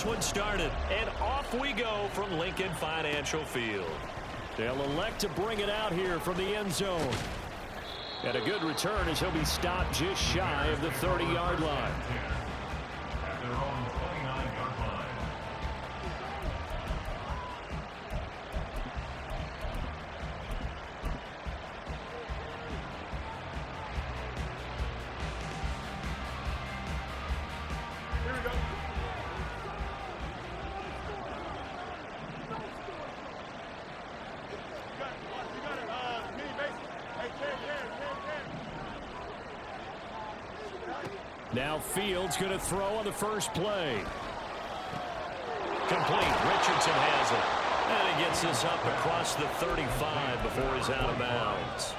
one started. And off we go from Lincoln Financial Field. They'll elect to bring it out here from the end zone. And a good return as he'll be stopped just shy of the 30-yard line. At their own 29-yard line. Now Fields going to throw on the first play. Complete. Richardson has it. And he gets this up across the 35 before he's out of bounds.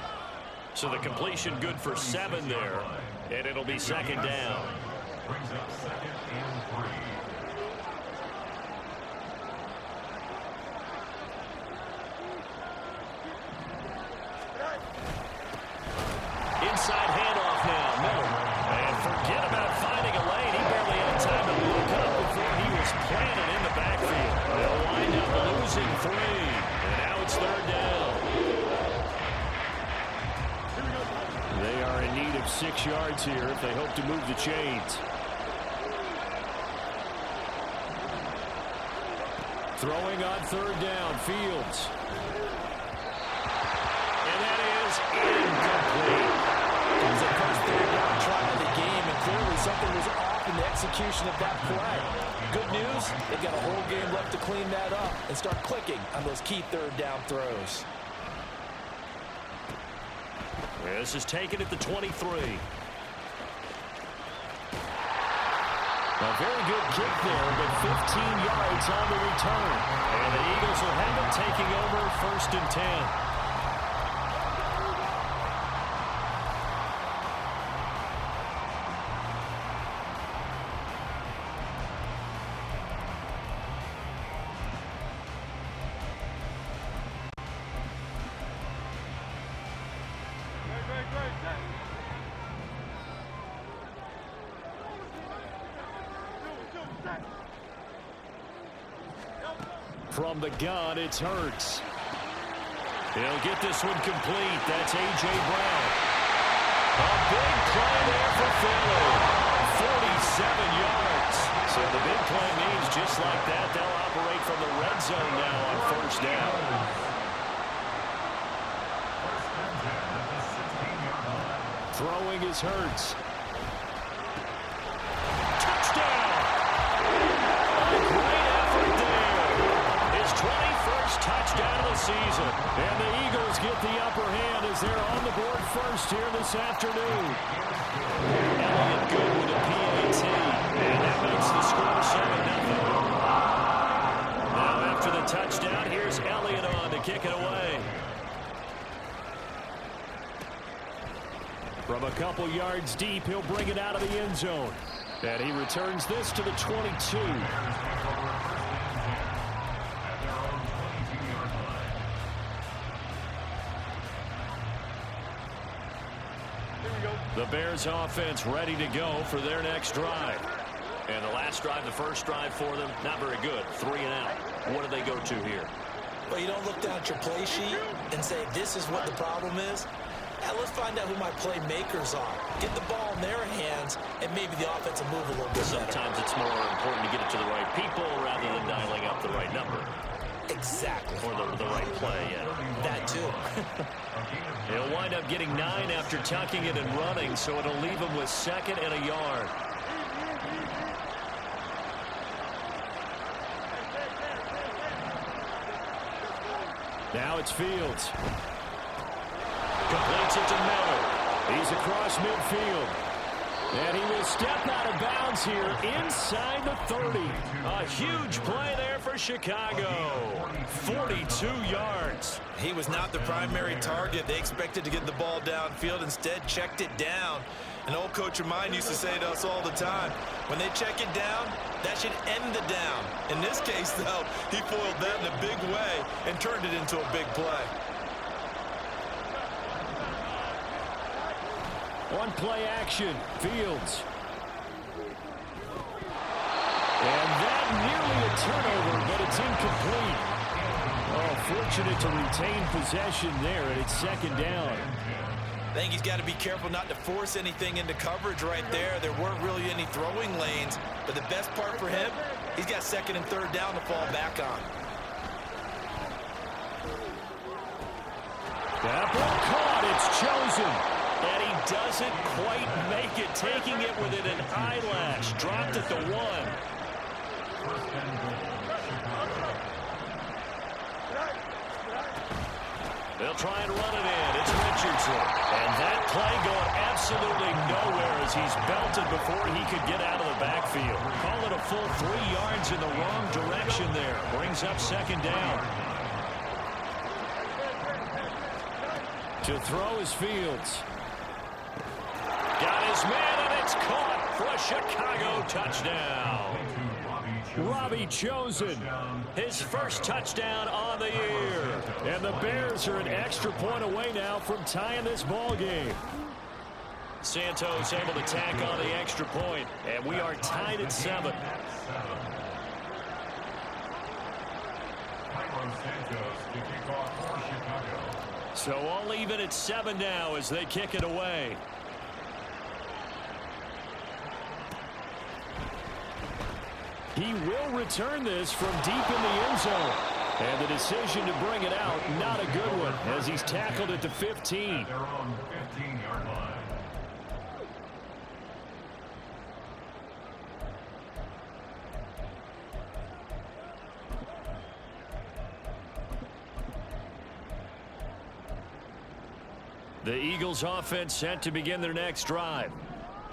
So the completion good for 7 there. And it'll be second down. Brings up 2nd and 3. Inside handoff now. Miller. And forget about finding a lane. He barely had time to look up before he was planted in the backfield. They'll wind up losing 3. And now it's 3rd down. They are in need of 6 yards here if they hope to move the chains. Throwing on 3rd down. Fields. And that is incomplete. It was the first 3rd-down try of the game, and clearly something was off in the execution of that play. Good news, they've got a whole game left to clean that up and start clicking on those key 3rd-down throws. This is taken at the 23. A very good kick there, but 15 yards on the return. And the Eagles will have it taking over 1st and 10. From the gun, it's Hurts. He'll get this one complete. That's A.J. Brown. A big play there for Philly. 47 yards. So the big play means just like that, they'll operate from the red zone now on 1st down. Throwing is Hurts. Touchdown! A great effort there. His 21st touchdown of the season. And the Eagles get the upper hand as they're on the board first here this afternoon. Elliott good with a PAT. And that makes the score 7-0. Now after the touchdown, here's Elliott on to kick it away. From a couple yards deep, he'll bring it out of the end zone. And he returns this to the 22. The Bears offense ready to go for their next drive. And the last drive, the first drive for them, not very good. 3 and out. What do they go to here? Well, you don't look down at your play sheet and say, this is what the problem is. Now let's find out who my playmakers are. Get the ball in their hands, and maybe the offense will move a little bit better. Sometimes it's more important to get it to the right people rather than dialing up the right number. Exactly. Or the right play, yeah. That too. He'll wind up getting 9 after tucking it and running, so it'll leave him with 2nd and a yard. Now it's Fields. Completes it to Miller. He's across midfield. And he will step out of bounds here inside the 30. A huge play there for Chicago. 42 yards. He was not the primary target. They expected to get the ball downfield. Instead, checked it down. An old coach of mine used to say to us all the time, when they check it down, that should end the down. In this case, though, he foiled that in a big way and turned it into a big play. One play action. Fields. And And that nearly a turnover, but it's incomplete. Oh, fortunate to retain possession there, and it's second down. I think he's got to be careful not to force anything into coverage right there. There weren't really any throwing lanes, but the best part for him, he's got second and third down to fall back on. That ball caught. It's chosen. And he doesn't quite make it, taking it within an eyelash. Dropped at the 1. First and goal, Chicago. They'll try and run it in. It's Richardson. And that play going absolutely nowhere as he's belted before he could get out of the backfield. Call it a full 3 yards in the wrong direction there. Brings up second down. To throw is Fields. Got his man, and it's caught for a Chicago touchdown. Robbie Chosen, his first touchdown on the year. And the Bears are an extra point away now from tying this ball game. Santos able to tack on the extra point, and we are tied at 7. So all even at 7 now as they kick it away. He will return this from deep in the end zone. And the decision to bring it out, not a good one, as he's tackled at the 15. They're on the 15-yard line. The Eagles offense set to begin their next drive.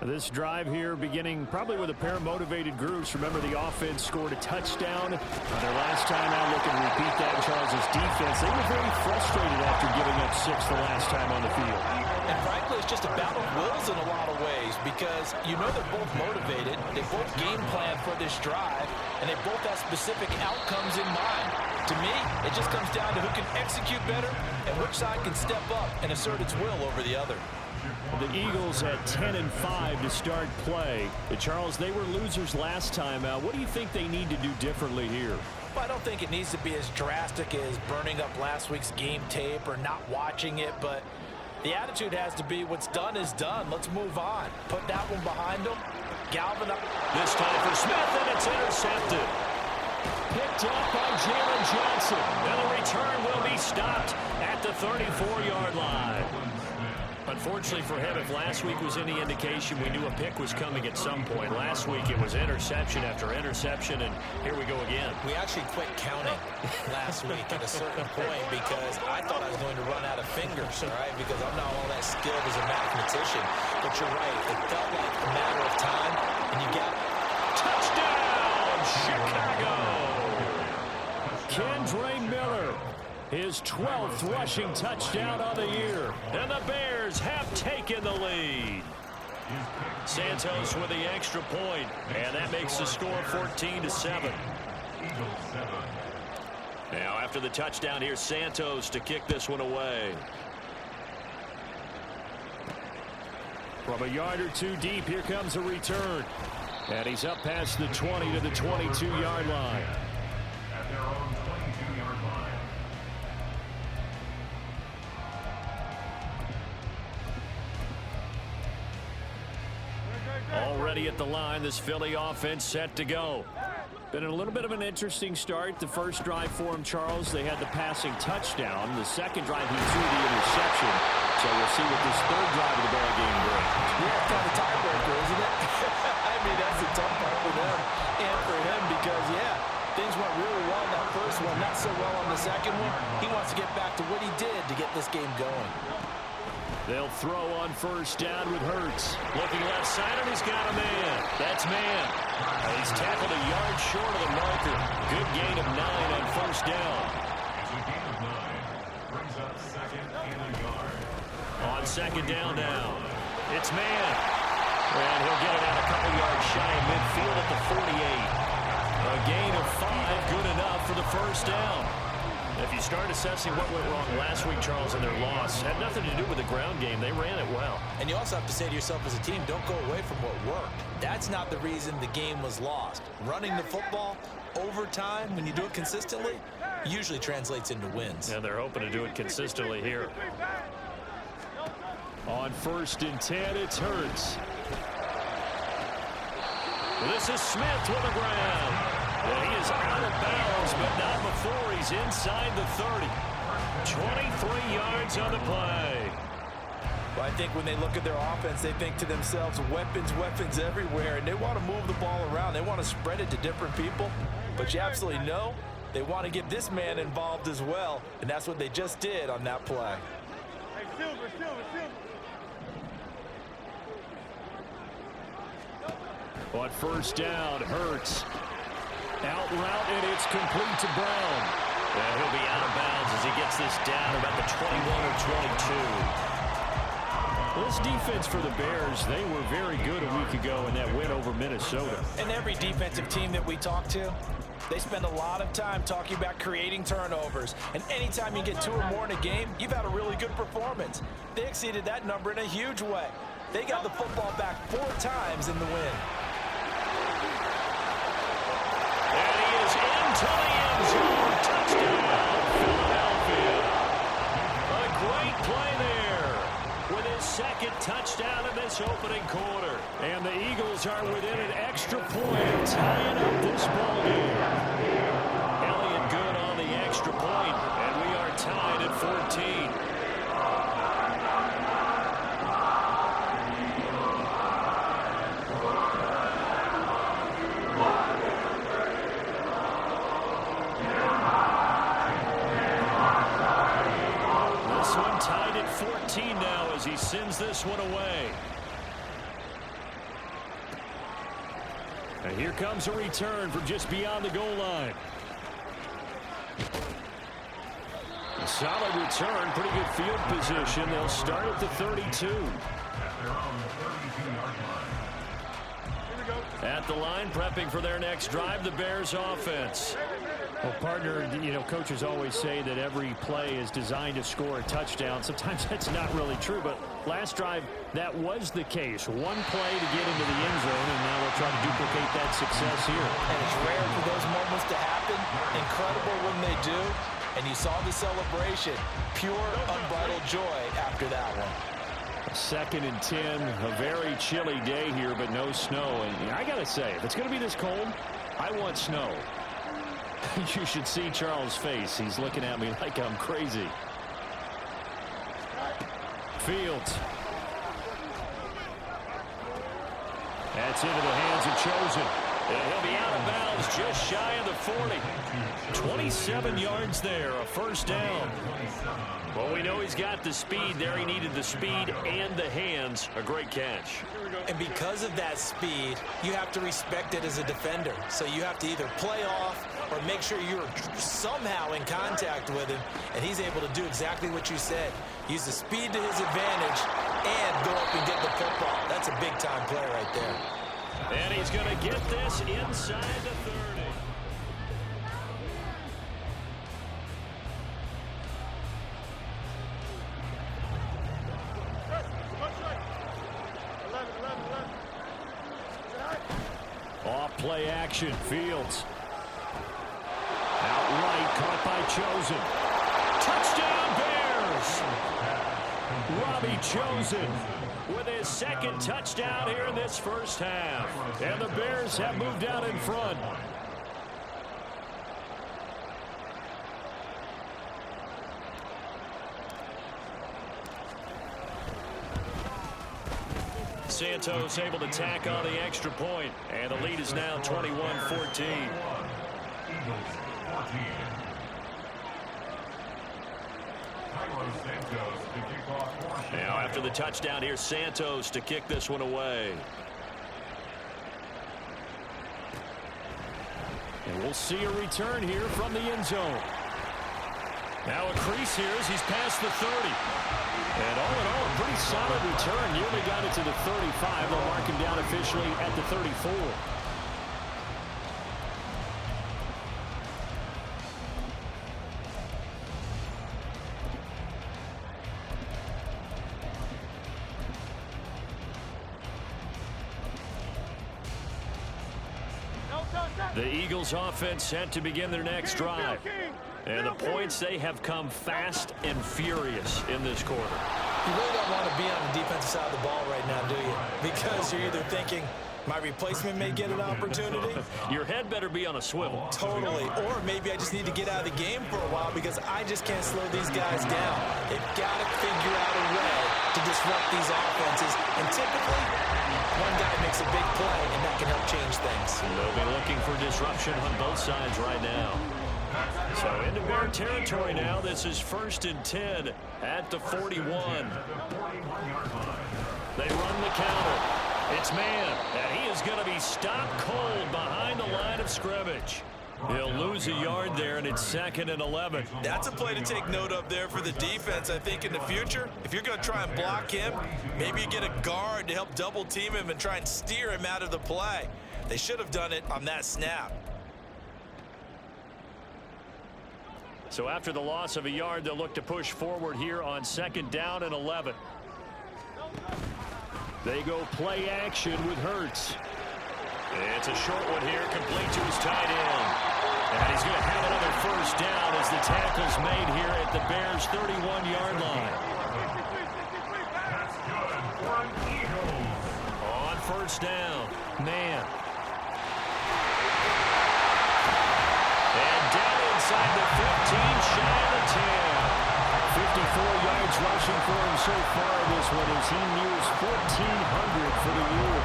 This drive here beginning probably with a pair of motivated groups. Remember, the offense scored a touchdown their last time out. Looking to repeat that in Charles' defense. They were very frustrated after giving up 6 the last time on the field. And frankly, it's just a battle of wills in a lot of ways because you know they're both motivated. They both game plan for this drive, and they both have specific outcomes in mind. To me, it just comes down to who can execute better and which side can step up and assert its will over the other. The Eagles at 10-5 to start play. Charles, they were losers last time out. What do you think they need to do differently here? Well, I don't think it needs to be as drastic as burning up last week's game tape or not watching it, but the attitude has to be what's done is done. Let's move on. Put that one behind them. Galvin up. This time for Smith, and it's intercepted. Picked up by Jalen Johnson. And the return will be stopped at the 34-yard line. Unfortunately for him, if last week was any indication, we knew a pick was coming at some point. Last week it was interception after interception, and here we go again. We actually quit counting last week at a certain point because I thought I was going to run out of fingers, all right, because I'm not all that skilled as a mathematician. But you're right, it felt like a matter of time, and you got touchdown, Chicago! Kendre Miller. His 12th rushing touchdown of the year. And the Bears have taken the lead. Santos with the extra point. And that makes the score 14-7. Now after the touchdown, here's Santos to kick this one away. From a yard or two deep, here comes a return. And he's up past the 20 to the 22-yard line. At their own 22-yard line. Already at the line, this Philly offense set to go. Been a little bit of an interesting start. The first drive for him, Charles, they had the passing touchdown. The second drive, he threw the interception. So we'll see what this third drive of the ball game brings. Yeah, kind of tiebreaker, isn't it? I mean, that's the tough part for them and for him because, yeah, things went really well in that first one, not so well on the second one. He wants to get back to what he did to get this game going. They'll throw on first down with Hurts. Looking left side, and he's got a man. That's man. He's tackled a yard short of the marker. Good gain of 9 on first down. It's a gain of 9. Brings up second and a yard. On second down now. It's man. And he'll get it out a couple yards shy of midfield at the 48. A gain of 5, good enough for the first down. If you start assessing what went wrong last week, Charles, in their loss, had nothing to do with the ground game. They ran it well. And you also have to say to yourself as a team, don't go away from what worked. That's not the reason the game was lost. Running the football over time, when you do it consistently, usually translates into wins. And they're hoping to do it consistently here. On 1st and 10, it's Hurts. This is Smith with the ground. He is out of bounds, but not before he's inside the 30. 23 yards on the play. Well, I think when they look at their offense, they think to themselves, weapons, weapons everywhere, and they want to move the ball around. They want to spread it to different people, but you absolutely know they want to get this man involved as well, and that's what they just did on that play. Hey, Silver. On 1st down, Hurts. Out route, and it's complete to Brown. And he'll be out of bounds as he gets this down about the 21 or 22. This defense for the Bears, they were very good a week ago in that win over Minnesota. And every defensive team that we talk to, they spend a lot of time talking about creating turnovers. And anytime you get 2 or more in a game, you've had a really good performance. They exceeded that number in a huge way. They got the football back 4 times in the win. And he is into the end zone. Touchdown, Philadelphia. A great play there with his 2nd touchdown in this opening quarter. And the Eagles are within an extra point, tying up this ball game. Elliott good on the extra point, and we are tied at 14. Tied at 14 now as he sends this one away. And here comes a return from just beyond the goal line. A solid return, pretty good field position. They'll start at the 32. At the line, prepping for their next drive, the Bears offense. Well, partner, you know, coaches always say that every play is designed to score a touchdown. Sometimes that's not really true, but last drive, that was the case. One play to get into the end zone, and now we'll try to duplicate that success here. And it's rare for those moments to happen. Incredible when they do. And you saw the celebration. Pure, unbridled joy after that one. 2nd and 10, a very chilly day here, but no snow. And I got to say, if it's going to be this cold, I want snow. You should see Charles' face. He's looking at me like I'm crazy. Fields. That's into the hands of Chosen. And he'll be out of bounds just shy of the 40. 27 yards there, a 1st down. Well, we know he's got the speed there. He needed the speed and the hands. A great catch. And because of that speed, you have to respect it as a defender. So you have to either play off or make sure you're somehow in contact with him. And he's able to do exactly what you said. Use the speed to his advantage and go up and get the football. That's a big-time play right there. And he's going to get this inside the 30. Off play action, Fields. Outright caught by Chosen. Touchdown Bears! Robbie Chosen with his 2nd touchdown here in this 1st half. And the Bears have moved out in front. Santos able to tack on the extra point, and the lead is now 21-14. Now after the touchdown, here's Santos to kick this one away. And we'll see a return here from the end zone. Now a crease here as he's past the 30. And all in all, a pretty solid return. Nearly got it to the 35. They'll mark him down officially at the 34. The Eagles offense set to begin their next drive. And the points, they have come fast and furious in this quarter. You really don't want to be on the defensive side of the ball right now, do you? Because you're either thinking, my replacement may get an opportunity. Your head better be on a swivel. Totally. Or maybe I just need to get out of the game for a while because I just can't slow these guys down. They've got to figure out a way to disrupt these offenses. And typically, one guy makes a big play, and that can help change things. They'll be looking for disruption on both sides right now. So into Bear territory now. This is 1st and 10 at the 41. They run the counter. It's man, and he is going to be stopped cold behind the line of scrimmage. He'll lose a yard there, and it's 2nd and 11. That's a play to take note of there for the defense, I think, in the future. If you're going to try and block him, maybe you get a guard to help double-team him and try and steer him out of the play. They should have done it on that snap. So after the loss of a yard, they'll look to push forward here on 2nd down and 11. They go play action with Hurts. It's a short one here, complete to his tight end. And he's going to have another 1st down as the tackle's made here at the Bears' 31-yard line. On 1st down, man. And down inside the 15, shy of the 10. 54 yards rushing for him so far this one as he nears 1,400 for the year.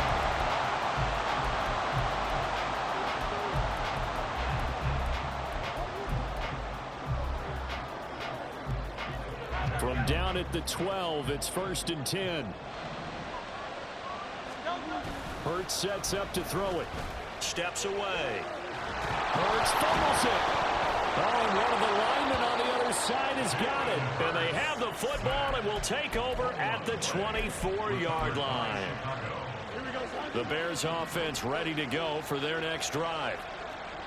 From down at the 12, it's 1st and 10. Hurts sets up to throw it. Steps away. Hurts fumbles it. Oh, and one of the linemen on the other side has got it. And they have the football and will take over at the 24-yard line. The Bears offense ready to go for their next drive.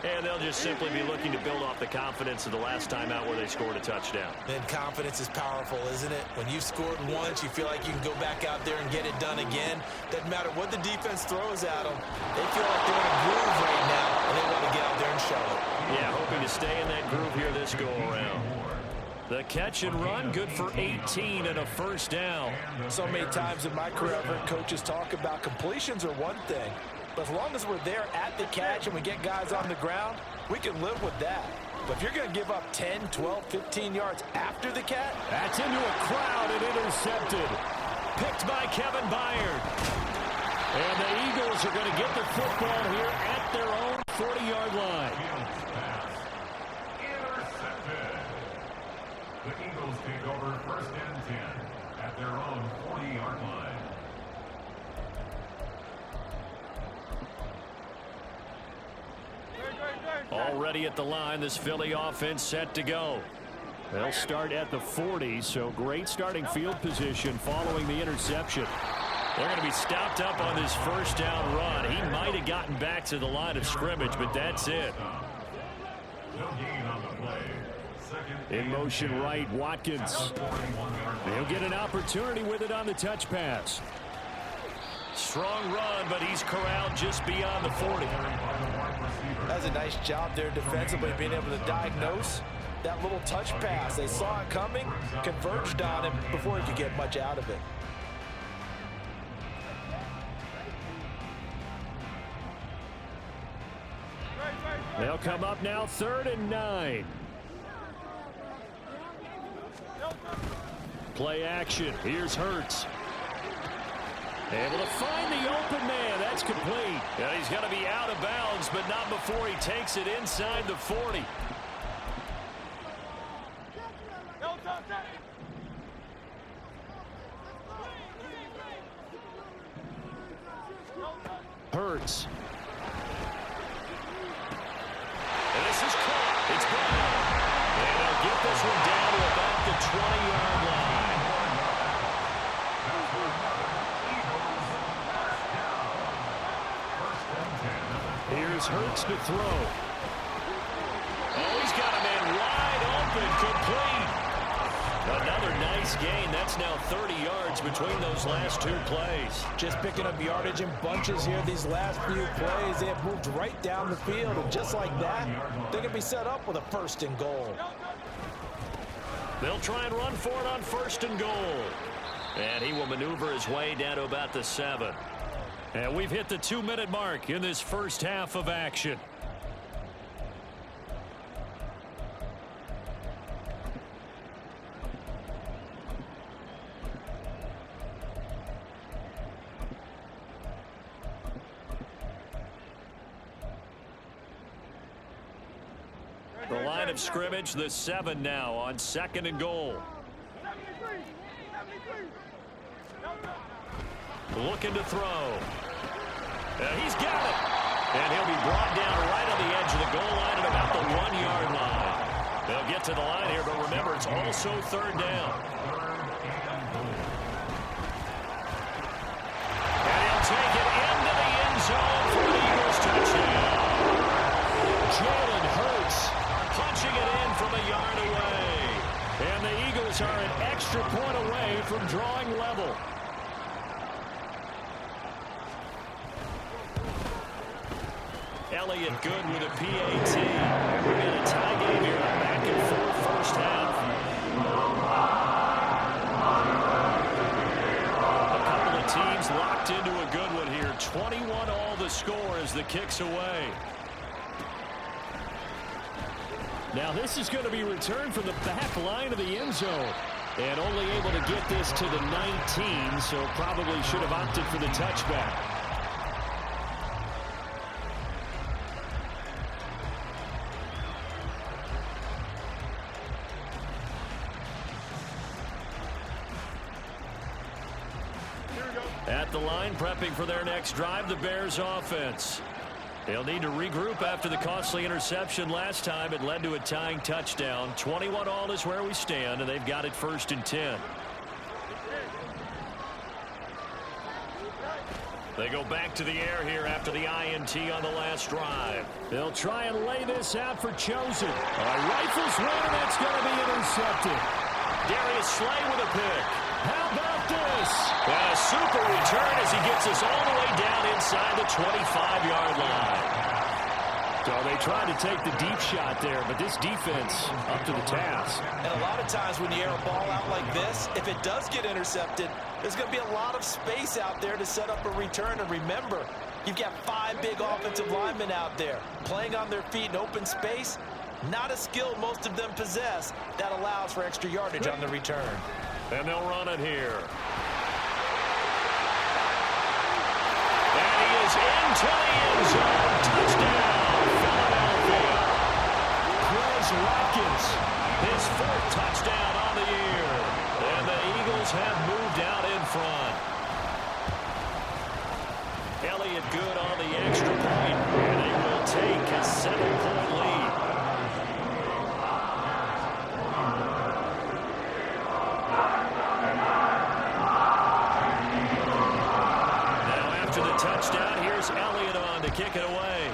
And they'll just simply be looking to build off the confidence of the last time out where they scored a touchdown. And confidence is powerful, isn't it? When you've scored once, you feel like you can go back out there and get it done again. Doesn't matter what the defense throws at them. They feel like they're in a groove right now, and they want to get out there and show it. Yeah, hoping to stay in that groove here this go-around. The catch and run, good for 18 and a 1st down. So many times in my career, I've heard coaches talk about completions are one thing. But as long as we're there at the catch and we get guys on the ground, we can live with that. But if you're going to give up 10, 12, 15 yards after the catch, that's into a crowd and intercepted. Picked by Kevin Byard. And the Eagles are going to get the football here at their own 40-yard line. Intercepted. The Eagles take over 1st and 10 at their own 40-yard line. Already at the line, this Philly offense set to go. They'll start at the 40, so great starting field position following the interception. They're going to be stopped up on this 1st down run. He might have gotten back to the line of scrimmage, but that's it. In motion right, Watkins. He'll get an opportunity with it on the touch pass. Strong run, but he's corralled just beyond the 40. That's a nice job there defensively, being able to diagnose that little touch pass. They saw it coming, converged on him before he could get much out of it. They'll come up now 3rd and 9. Play action. Here's Hurts. Able to find the open man. That's complete. And he's going to be out of bounds, but not before he takes it inside the 40. Hurts. And this is caught. It's Brown. And they'll get this one down to about the 20-yard line. Here's Hurts to throw. Oh, he's got a man wide open, complete. Another nice gain. That's now 30 yards between those last two plays. Just picking up yardage in bunches here these last few plays. They have moved right down the field, and just like that, they're going to be set up with a 1st and goal. They'll try and run for it on 1st and goal. And he will maneuver his way down to about the 7. And we've hit the 2-minute mark in this first half of action. The line of scrimmage, the 7 now on 2nd and goal. Looking to throw. He's got it. And he'll be brought down right on the edge of the goal line at about the 1-yard line. They'll get to the line here, but remember, it's also 3rd down. And he'll take it into the end zone for the Eagles touchdown. Jalen Hurts punching it in from a yard away. And the Eagles are an extra point away from drawing level. Elliott good with a PAT. We've got a tie game here, a back-and-forth first half. A couple of teams locked into a good one here. 21 all the score as the kick's away. Now this is going to be returned from the back line of the end zone. And only able to get this to the 19, so probably should have opted for the touchback. At the line, prepping for their next drive, the Bears offense. They'll need to regroup after the costly interception last time. It led to a tying touchdown. 21 all is where we stand, and they've got it 1st and 10. They go back to the air here after the INT on the last drive. They'll try and lay this out for Chosen. Rifles one, and that's going to be intercepted. Darius Slay with a pick. How about this? And a super return as he gets us all the way down inside the 25-yard line. So they tried to take the deep shot there, but this defense up to the task. And a lot of times when you air a ball out like this, if it does get intercepted, there's going to be a lot of space out there to set up a return. And remember, you've got 5 big offensive linemen out there playing on their feet in open space. Not a skill most of them possess that allows for extra yardage on the return. And they'll run it here. And he is into the end zone. Touchdown, Philadelphia. Quez Watkins, his 4th touchdown on the year. And the Eagles have moved out in front. Elliott good on the extra point. And they will take a 7-point lead. Touchdown. Here's Elliott on to kick it away.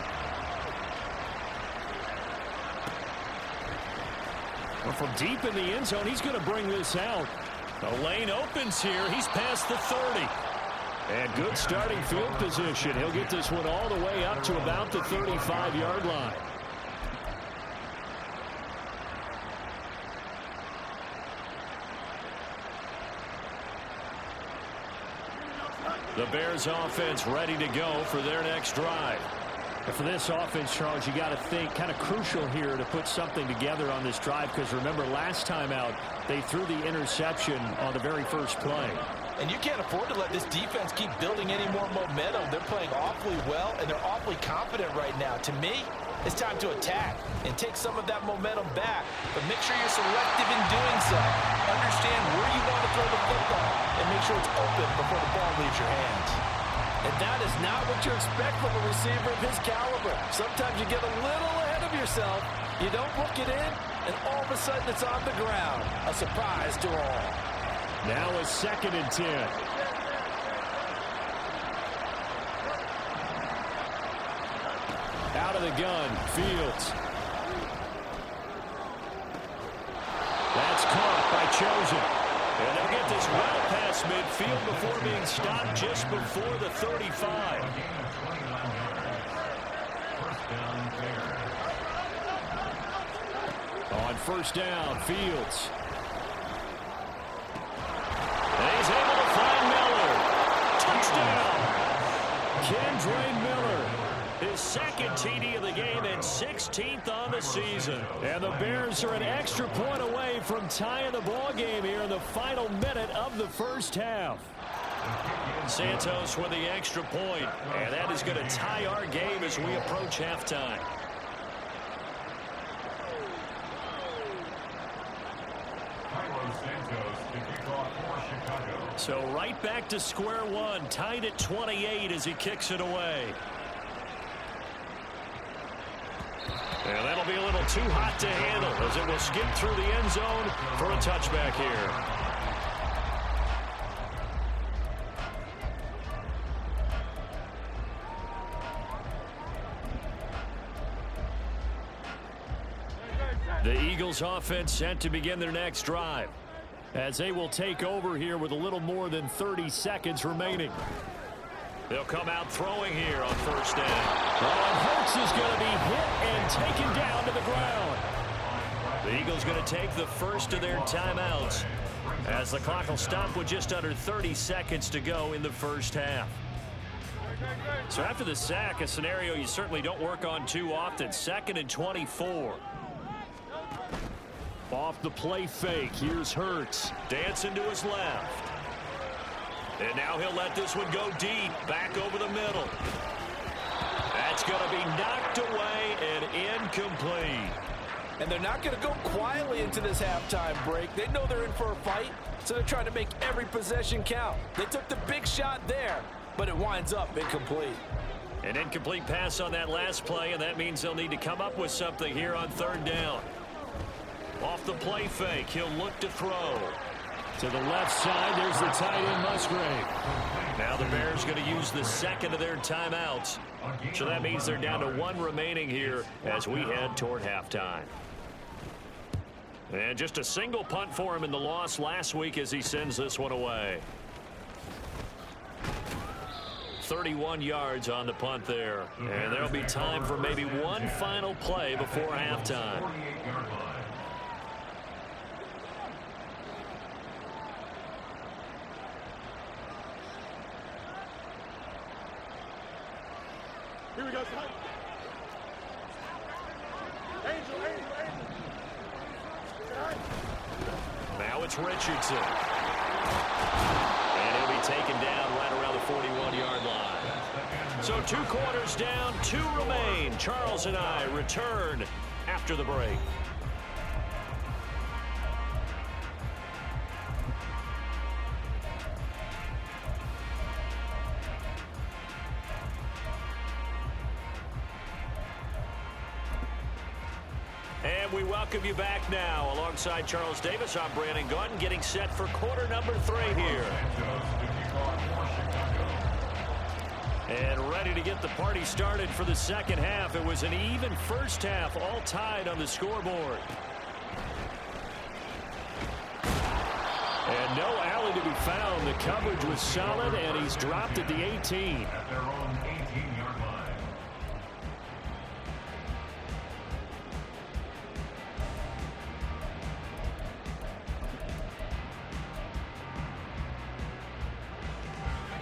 Well, from deep in the end zone, he's going to bring this out. The lane opens here. He's past the 30. And good starting field position. He'll get this one all the way up to about the 35-yard line. The Bears offense ready to go for their next drive. And for this offense, Charles, you got to think kind of crucial here to put something together on this drive, because remember last time out they threw the interception on the very first play. And you can't afford to let this defense keep building any more momentum. They're playing awfully well, and they're awfully confident right now. To me, it's time to attack and take some of that momentum back. But make sure you're selective in doing so. Understand where you want to throw the football and make sure it's open before the ball leaves your hands. And that is not what you expect from a receiver of his caliber. Sometimes you get a little ahead of yourself, you don't look it in, and all of a sudden it's on the ground. A surprise to all. Now a 2nd and 10. Out of the gun, Fields. That's caught by chosen. And they'll get this well past midfield before being stopped just before the 35. On first down, Fields. And he's able to find Miller. Touchdown! Kendre Miller. His second TD of the game and 16th on the season. And the Bears are an extra point away from tying the ball game here in the final minute of the first half. Santos with the extra point, and that is going to tie our game as we approach halftime. So right back to square one, tied at 28 as he kicks it away. And that'll be a little too hot to handle as it will skip through the end zone for a touchback here. The Eagles offense set to begin their next drive as they will take over here with a little more than 30 seconds remaining. They'll come out throwing here on first down. And Hurts is going to be hit and taken down to the ground. The Eagles going to take the first of their timeouts as the clock will stop with just under 30 seconds to go in the first half. So after the sack, a scenario you certainly don't work on too often. 2nd and 24. Off the play fake, here's Hurts. Dancing to his left. And now he'll let this one go deep, back over the middle. That's going to be knocked away and incomplete. And they're not going to go quietly into this halftime break. They know they're in for a fight, so they're trying to make every possession count. They took the big shot there, but it winds up incomplete. An incomplete pass on that last play, and that means they'll need to come up with something here on third down. Off the play fake, he'll look to throw. To the left side, there's the tight end, Musgrave. Now the Bears going to use the second of their timeouts. So that means they're down to one remaining here as we head toward halftime. And just a single punt for him in the loss last week as he sends this one away. 31 yards on the punt there. And there'll be time for maybe one final play before halftime. Here we go. Angel. Now it's Richardson. And he'll be taken down right around the 41-yard line. So 2 quarters down, 2 remain. Charles and I return after the break. And we welcome you back now. Alongside Charles Davis, I'm Brandon Gaudin, getting set for quarter number 3 here. And ready to get the party started for the second half. It was an even first half, all tied on the scoreboard. And no alley to be found. The coverage was solid, and he's dropped at the 18. At their own 18-yard line.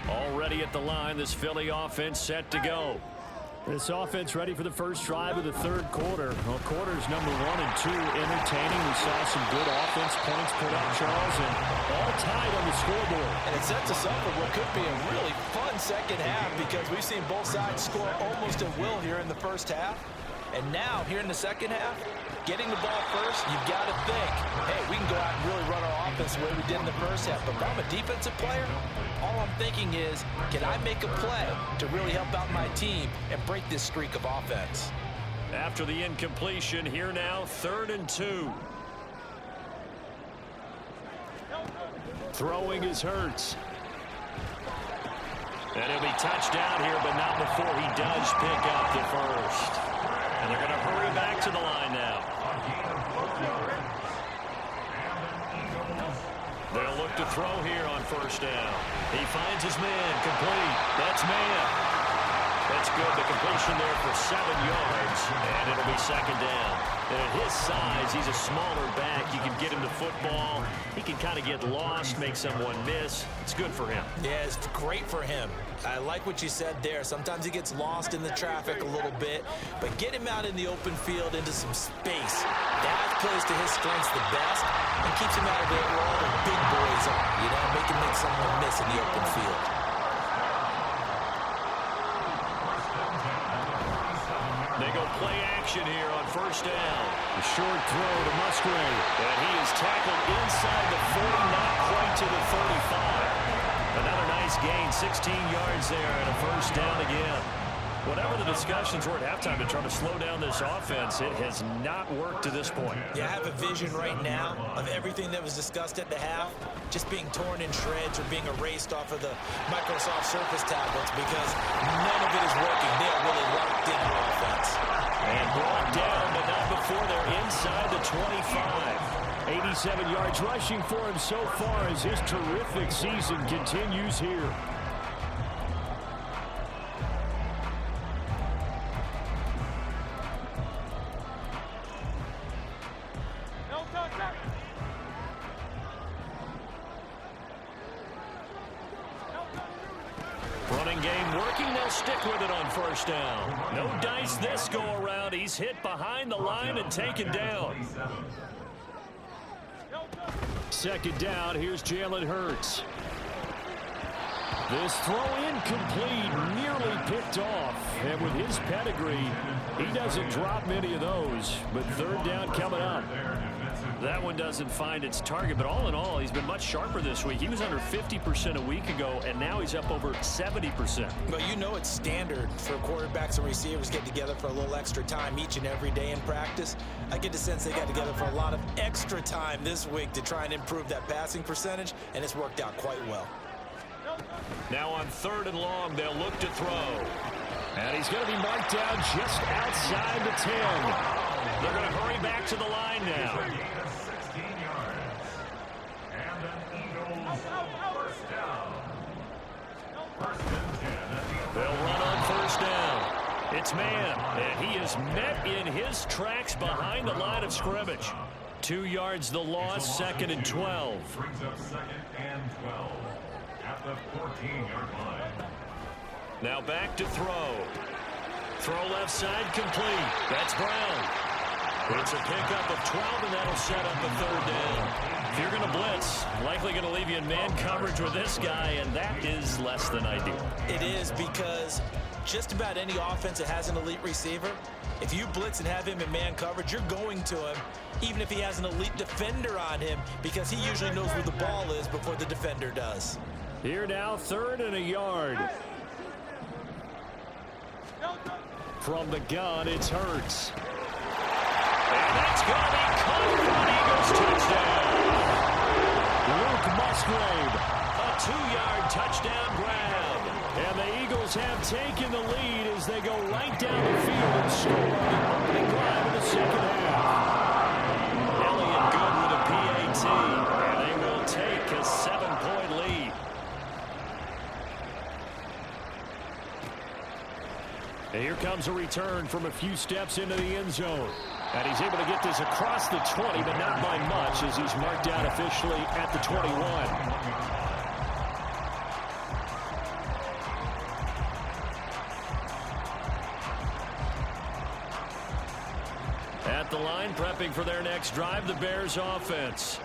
Already at the line, this Philly offense set to go. This offense ready for the first drive of the third quarter. Well, quarters number 1 and 2 entertaining. We saw some good offense points put up, Charles, and all tied on the scoreboard. And it sets us up for what could be a really fun second half because we've seen both sides score almost at will here in the first half. And now, here in the second half, getting the ball first, you've got to think, hey, we can go out and really run our offense the way we did in the first half. But if I'm a defensive player, all I'm thinking is, can I make a play to really help out my team and break this streak of offense? After the incompletion, here now, 3rd and 2. Throwing is Hurts. And he'll be touched down here, but not before he does pick up the first. And they're going to hurry back to the line now. throw here on first down. He finds his man, complete. That's man. That's good. The completion there for 7 yards, and it'll be second down. And at his size, he's a smaller back. You can get him the football. He can kind of get lost, make someone miss. It's good for him. Yeah, it's great for him. I like what you said there. Sometimes he gets lost in the traffic a little bit, but get him out in the open field into some space. That plays to his strengths the best and keeps him out of there where all the big boys are. You know, make him make someone miss in the open field. They go play action here on first down. A short throw to Musgrave. And he is tackled inside the 40, not quite to the 35. Another nice gain, 16 yards there, and a first down again. Whatever the discussions were at halftime to try to slow down this offense, it has not worked to this point. Yeah, I have a vision right now of everything that was discussed at the half just being torn in shreds or being erased off of the Microsoft Surface tablets because none of it is working. They are really locked in on offense. And brought down, but not before they're inside the 25. 87 yards rushing for him so far as his terrific season continues here. Running game working. They'll stick with it on first down. No dice this go around. He's hit behind the line and taken down. Second down. Here's Jalen Hurts. This throw incomplete, nearly picked off. And with his pedigree, he doesn't drop many of those. But third down coming up. That one doesn't find its target, but all in all, he's been much sharper this week. He was under 50% a week ago, and now he's up over 70%. But you know it's standard for quarterbacks and receivers get together for a little extra time each and every day in practice. I get the sense they got together for a lot of extra time this week to try and improve that passing percentage, and it's worked out quite well. Now on third and long, they'll look to throw. And he's going to be marked down just outside the 10. They're going to hurry back to the line now. 16 yards. And an Eagles first down. First and 10 at the They'll run on first down. It's man, and he is met in his tracks behind the line of scrimmage. 2 yards the loss, second and 12. brings up second and 12 at the 14-yard line. Now back to throw. Throw left side complete. That's Brown. It's a pickup of 12, and that'll set up a third down. If you're going to blitz, likely going to leave you in man coverage with this guy, and that is less than ideal. It is because just about any offense that has an elite receiver, if you blitz and have him in man coverage, you're going to him, even if he has an elite defender on him, because he usually knows where the ball is before the defender does. Here now, third and a yard. From the gun, it's Hurts. And that's going to be caught for an Eagles touchdown. Luke Musgrave, a 2-yard touchdown grab. And the Eagles have taken the lead as they go right down the field and score on the opening drive of the second half. Elliott good with a PAT, and they will take a 7-point lead. And here comes a return from a few steps into the end zone. And he's able to get this across the 20, but not by much as he's marked down officially at the 21. At the line, prepping for their next drive, the Bears offense.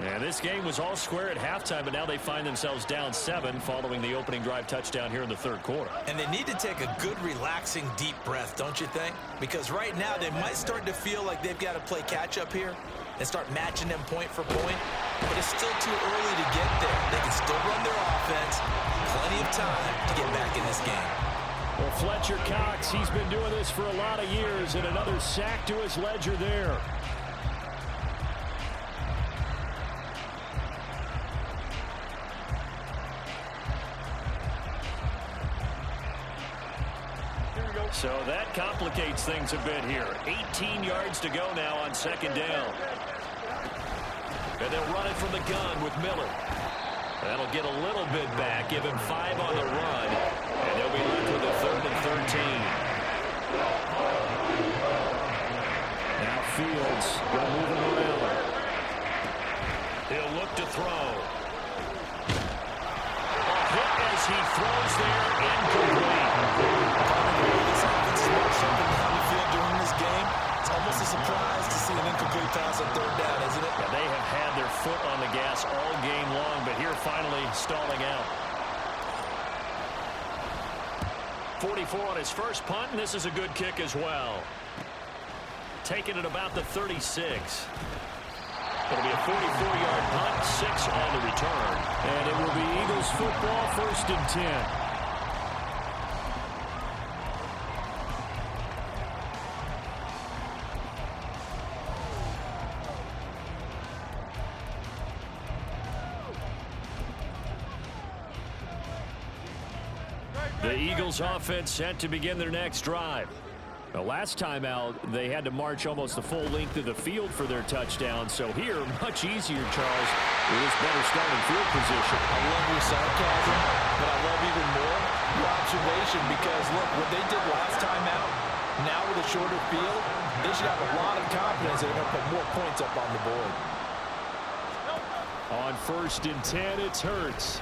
And this game was all square at halftime, but now they find themselves down 7 following the opening drive touchdown here in the third quarter. And they need to take a good, relaxing, deep breath, don't you think? Because right now they might start to feel like they've got to play catch-up here and start matching them point for point. But it's still too early to get there. They can still run their offense. Plenty of time to get back in this game. Well, Fletcher Cox, he's been doing this for a lot of years, and another sack to his ledger there. So that complicates things a bit here. 18 yards to go now on second down. And they'll run it from the gun with Miller. That'll get a little bit back, give him 5 on the run, and they'll be left with a 3rd and 13. Now Fields will move him around. He'll look to throw. A hit as he throws there, incomplete. This offense is more something down the field during this game. It's almost a surprise to see an incomplete pass on 3rd down, isn't it? Yeah, they have had their foot on the gas all game long, but here finally stalling out. 44 on his first punt, and this is a good kick as well. Taking it about the 36. It'll be a 44-yard punt, 6 on the return. And it will be Eagles football, 1st and 10. The Eagles offense set to begin their next drive. The last time out, they had to march almost the full length of the field for their touchdown. So here, much easier, Charles, with this better starting field position. I love your sarcasm, but I love even more your observation because, look, what they did last time out, now with a shorter field, they should have a lot of confidence that they're going to put more points up on the board. On 1st and 10, it's Hurts.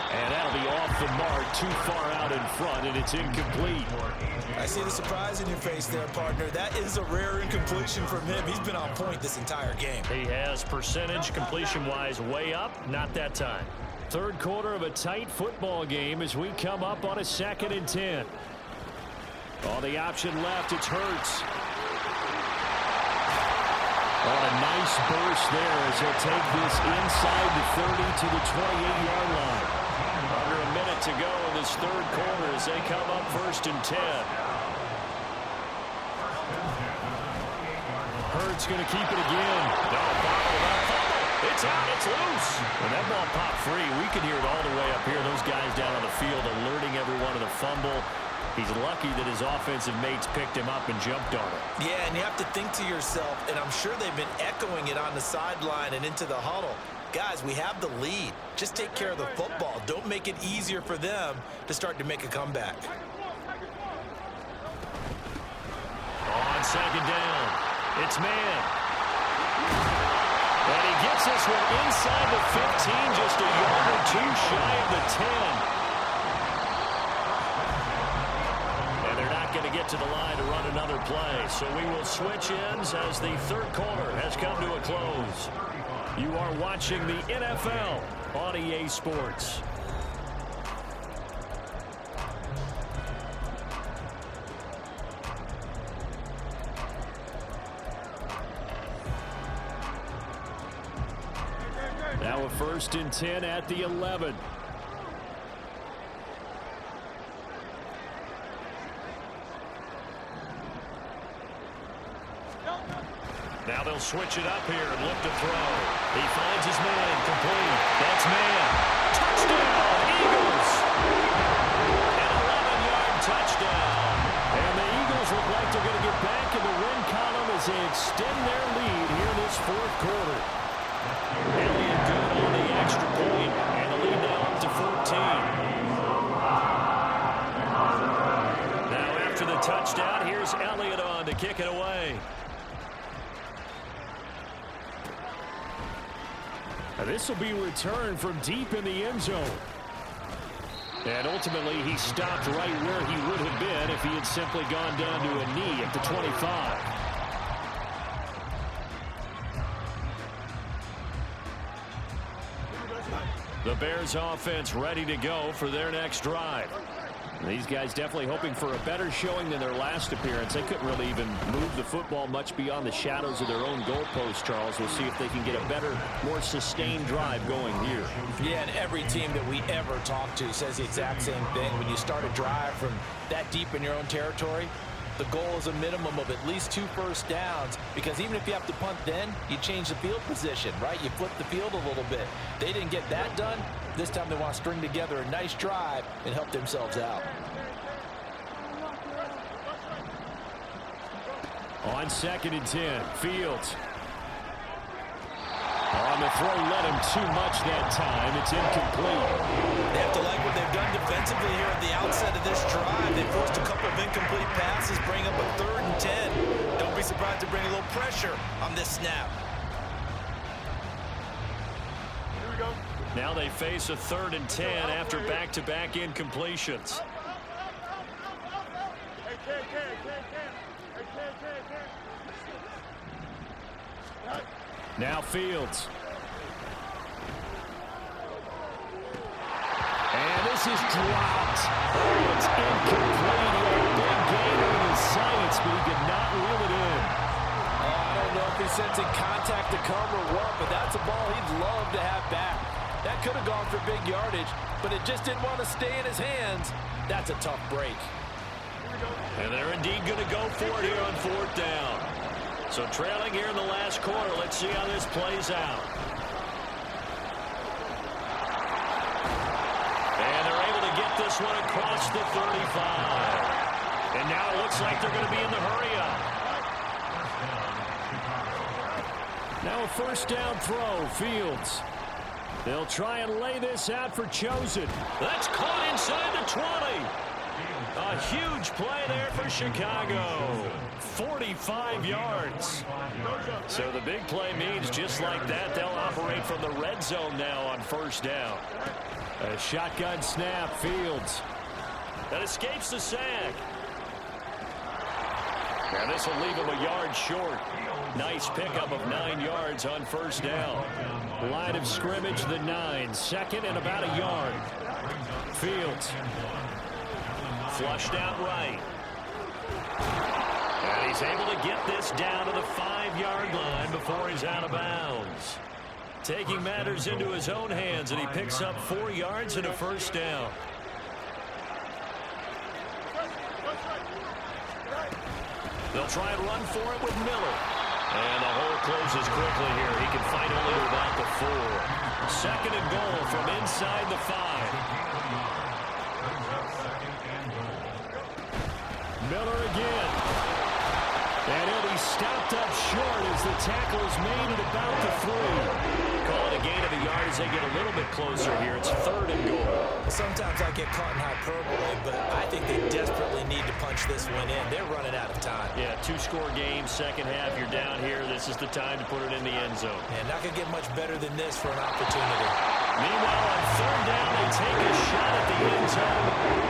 And that'll be off the mark, too far out in front, and it's incomplete. I see the surprise in your face there, partner. That is a rare incompletion from him. He's been on point this entire game. He has percentage completion-wise way up, not that time. 3rd quarter of a tight football game as we come up on a 2nd and 10. On the option left, it's Hurts. Oh, a nice burst there as he'll take this inside the 30 to the 28-yard line. Under a minute to go in this 3rd quarter as they come up 1st and 10. Hurts going to keep it again. It's out. It's loose. When that ball popped free, we could hear it all the way up here. Those guys down on the field alerting everyone of the fumble. He's lucky that his offensive mates picked him up and jumped on it. Yeah, and you have to think to yourself, and I'm sure they've been echoing it on the sideline and into the huddle. Guys, we have the lead. Just take care of the football. Don't make it easier for them to start to make a comeback. On 2nd down, it's man. And he gets this one inside the 15, just a yard or 2 shy of the 10. And they're not going to get to the line to run another play. So we will switch ends as the 3rd quarter has come to a close. You are watching the NFL on EA Sports. Now a 1st and 10 at the 11. Now they'll switch it up here and look to throw. He finds his man, complete. That's man. Touchdown, Eagles! An 11-yard touchdown. And the Eagles look like they're going to get back in the win column as they extend their lead here in this 4th quarter. Elliott good on the extra point, and the lead now up to 14. Now after the touchdown, here's Elliott on to kick it away. This will be returned from deep in the end zone. And ultimately, he stopped right where he would have been if he had simply gone down to a knee at the 25. The Bears offense ready to go for their next drive. These guys definitely hoping for a better showing than their last appearance. They couldn't really even move the football much beyond the shadows of their own goalpost, Charles. We'll see if they can get a better, more sustained drive going here. Yeah, and every team that we ever talk to says the exact same thing. When you start a drive from that deep in your own territory, the goal is a minimum of at least 2 first downs, because even if you have to punt then, you change the field position, right? You flip the field a little bit. They didn't get that done. This time they want to string together a nice drive and help themselves out. On 2nd and 10, Fields. On the throw, led him too much that time. It's incomplete. They have to like what they've done defensively here at the outset of this drive. They forced a couple of incomplete passes, bring up a 3rd and 10. Don't be surprised to bring a little pressure on this snap. Here we go. Now they face a 3rd and 10 after back-to-back incompletions. Now Fields. And this is dropped. Oh, it's incomplete. He had a big gain on his sights, but he did not reel it in. I don't know if he's sensing contact to come or what, but that's a ball he'd love to have back. That could have gone for big yardage, but it just didn't want to stay in his hands. That's a tough break. And they're indeed going to go for it here on 4th down. So trailing here in the last quarter. Let's see how this plays out. And they're able to get this one across the 35. And now it looks like they're going to be in the hurry-up. Now a 1st down throw. Fields. They'll try and lay this out for Chosen. That's caught inside the 20. A huge play there for Chicago. 45 yards. So the big play means just like that, they'll operate from the red zone now on 1st down. A shotgun snap. Fields. That escapes the sack. Now this will leave him a yard short. Nice pickup of 9 yards on 1st down. Line of scrimmage, the 9. 2nd and about a yard. Fields. Flushed out right. And he's able to get this down to the 5-yard line before he's out of bounds. Taking matters into his own hands, and he picks up 4 yards and a 1st down. They'll try and run for it with Miller. And the hole closes quickly here. He can fight only to about the 4. 2nd and goal from inside the 5. Miller again. And he'll be stopped up short as the tackle is made at about the 3. Call it a gain of a yard as they get a little bit closer here. It's 3rd and goal. Sometimes I get caught in hyperbole, but I think they desperately need to punch this one in. They're running out of time. Yeah, 2-score game, 2nd half. You're down here. This is the time to put it in the end zone. And not going to get much better than this for an opportunity. Meanwhile, on 3rd down, they take a shot at the end zone.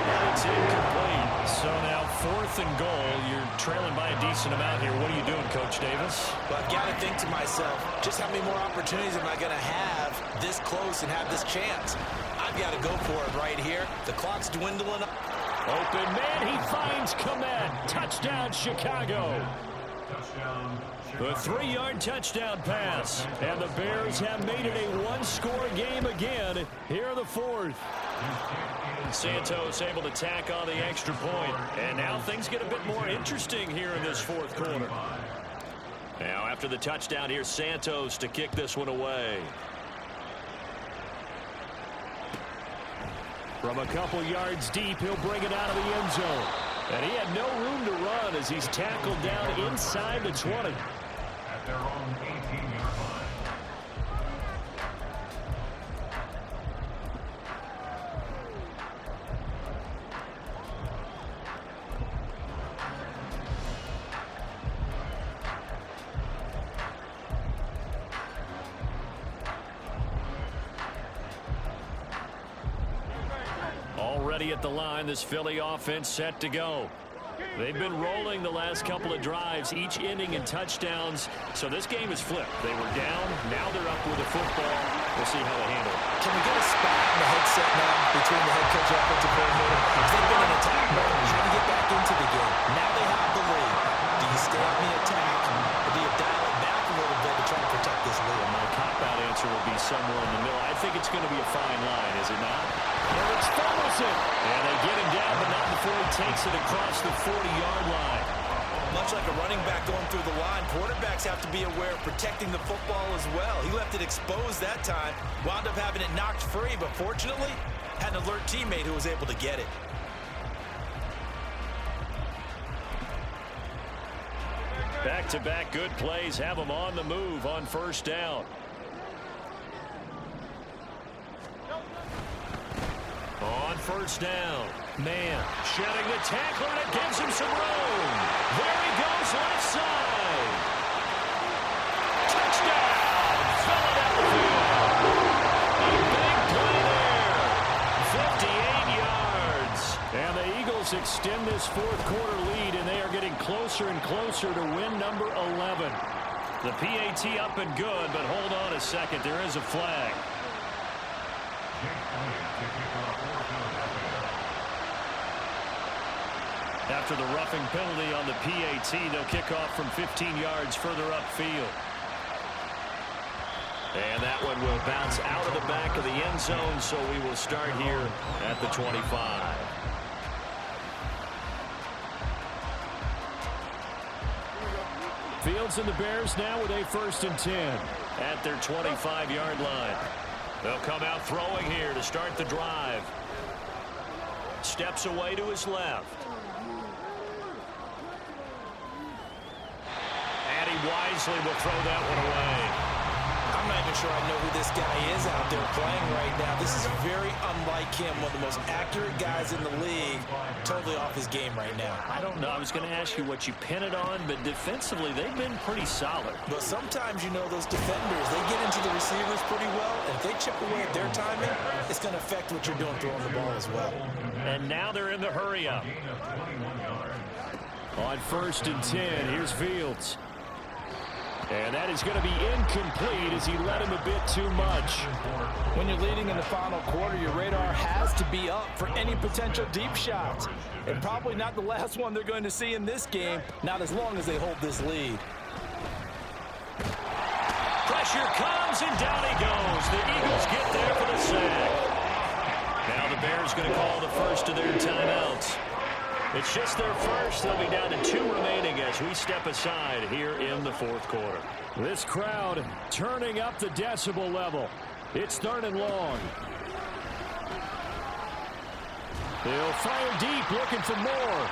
And it's incomplete. So now 4th and goal. You're trailing by a decent amount here. What are you doing, Coach Davis? Well, I've got to think to myself, just how many more opportunities am I going to have this close and have this chance? I've got to go for it right here. The clock's dwindling. Open man, he finds Kmet. Touchdown, Chicago. The 3-yard touchdown pass. And the Bears have made it a 1-score game again here in the 4th. Santos able to tack on the extra point. And now things get a bit more interesting here in this 4th quarter. Now after the touchdown, here's Santos to kick this one away. From a couple yards deep, he'll bring it out of the end zone. And he had no room to run as he's tackled down inside the 20. At their own 18-yard line. Already at the line, this Philly offense set to go. They've been rolling the last couple of drives, each ending in touchdowns. So this game is flipped. They were down. Now they're up with the football. We'll see how they handle it. Can we get a spot in the headset now between the head coach and offensive coordinator? Because they've been in attack mode, trying to get back into the game. Now they have the lead. Do you stay on the attack, or do you dial it back a little bit to try to protect this lead? My cop-out answer will be somewhere in the middle. I think it's going to be a fine line, is it not? Eric's fumbles it. And they get him down, but not before he takes it across the 40-yard line. Much like a running back going through the line, quarterbacks have to be aware of protecting the football as well. He left it exposed that time, wound up having it knocked free, but fortunately, had an alert teammate who was able to get it. Back-to-back good plays have them on the move on 1st down. On first down, man shedding the tackler, and it gives him some room. There he goes, left side. Touchdown, Philadelphia. A big play there. 58 yards. And the Eagles extend this fourth quarter lead, and they are getting closer and closer to win number 11. The PAT up and good, but hold on a second. There is a flag. After the roughing penalty on the PAT, they'll kick off from 15 yards further upfield. And that one will bounce out of the back of the end zone, so we will start here at the 25. Fields and the Bears now with a 1st and 10 at their 25-yard line. They'll come out throwing here to start the drive. Steps away to his left. And he wisely will throw that one away. I'm not even sure I know who this guy is out there playing right now. This is very unlike him, one of the most accurate guys in the league. Totally off his game right now. I don't know. I was going to ask you what you pin it on, but defensively, they've been pretty solid. But sometimes, you know, those defenders, they get into the receivers pretty well, and if they chip away at their timing, it's going to affect what you're doing throwing the ball as well. And now they're in the hurry-up. On 1st and 10, here's Fields. And that is going to be incomplete as he led him a bit too much. When you're leading in the final quarter, your radar has to be up for any potential deep shots. And probably not the last one they're going to see in this game, not as long as they hold this lead. Pressure comes, and down he goes. The Eagles get there for the sack. Now the Bears going to call the first of their timeouts. It's just their first. They'll be down to 2 remaining as we step aside here in the fourth quarter. This crowd turning up the decibel level. It's 3rd and long. They'll fire deep, looking for more.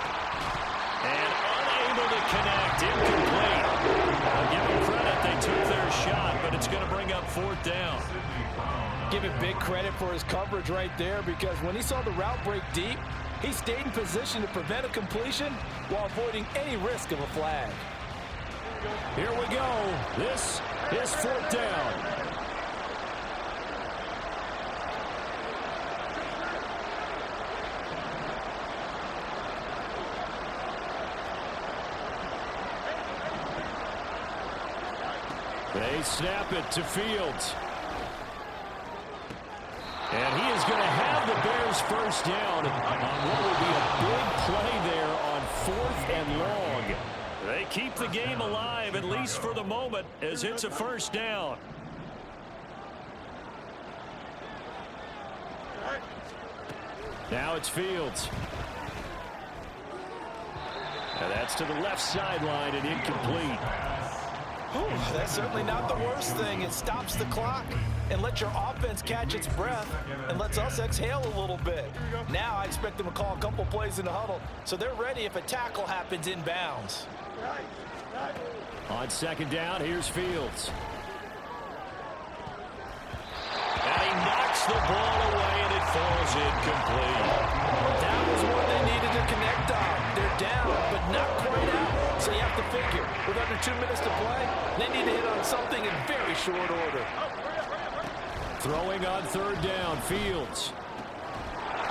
And unable to connect. Incomplete. I'll give them credit. They took their shot, but it's going to bring up 4th down. Give it big credit for his coverage right there, because when he saw the route break deep, he stayed in position to prevent a completion while avoiding any risk of a flag. Here we go. This is 4th down. They snap it to Fields. And he is going to have the Bears first down on what will be a big play there on 4th and long. They keep the game alive, at least for the moment, as it's a first down. Now it's Fields. And that's to the left sideline and incomplete. That's certainly not the worst thing. It stops the clock and lets your offense catch its breath and lets us exhale a little bit. Now I expect them to call a couple plays in the huddle, so they're ready if a tackle happens inbounds. On 2nd down, here's Fields. And he knocks the ball away, and it falls incomplete. That was what they needed to connect on. They're down, but not quite out. So you have to figure, with under 2 minutes to play, they need to hit on something in very short order. Throwing on 3rd down, Fields.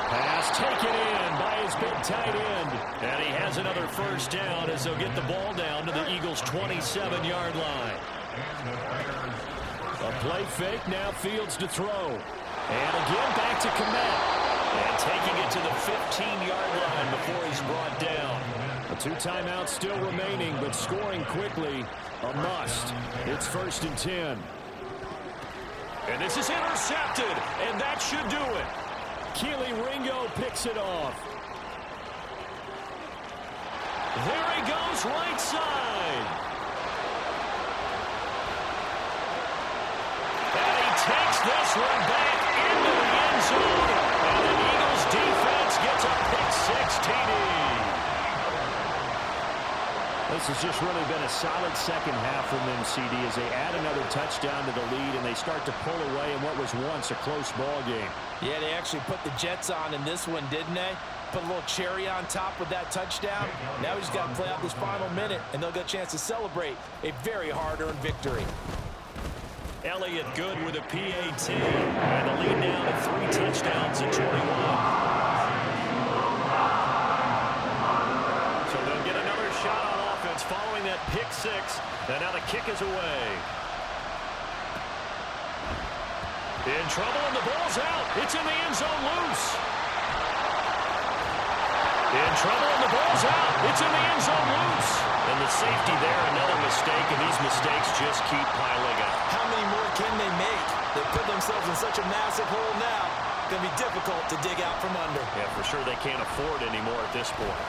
Pass taken in by his big tight end. And he has another first down as they'll get the ball down to the Eagles' 27-yard line. A play fake, now Fields to throw. And again back to Kmet. And taking it to the 15-yard line before he's brought down. 2 timeouts still remaining, but scoring quickly, a must. It's 1st and 10. And this is intercepted, and that should do it. Keely Ringo picks it off. There he goes, right side. And he takes this one back into the end zone. And the Eagles defense gets a pick-6 TD. This has just really been a solid second half from them, CD, as they add another touchdown to the lead and they start to pull away in what was once a close ball game. Yeah, they actually put the Jets on in this one, didn't they? Put a little cherry on top with that touchdown. Now we just got to play out this final minute, and they'll get a chance to celebrate a very hard-earned victory. Elliott good with a PAT, and the lead now to 3 touchdowns at 21. So they'll get another shot on offense following that pick 6, and now the kick is away. In trouble, and the ball's out. It's in the end zone loose. In trouble, and the ball's out. It's in the end zone loose. And the safety there, another mistake, and these mistakes just keep piling up. How many more can they make? They put themselves in such a massive hole now. It's going to be difficult to dig out from under. Yeah, for sure they can't afford anymore at this point.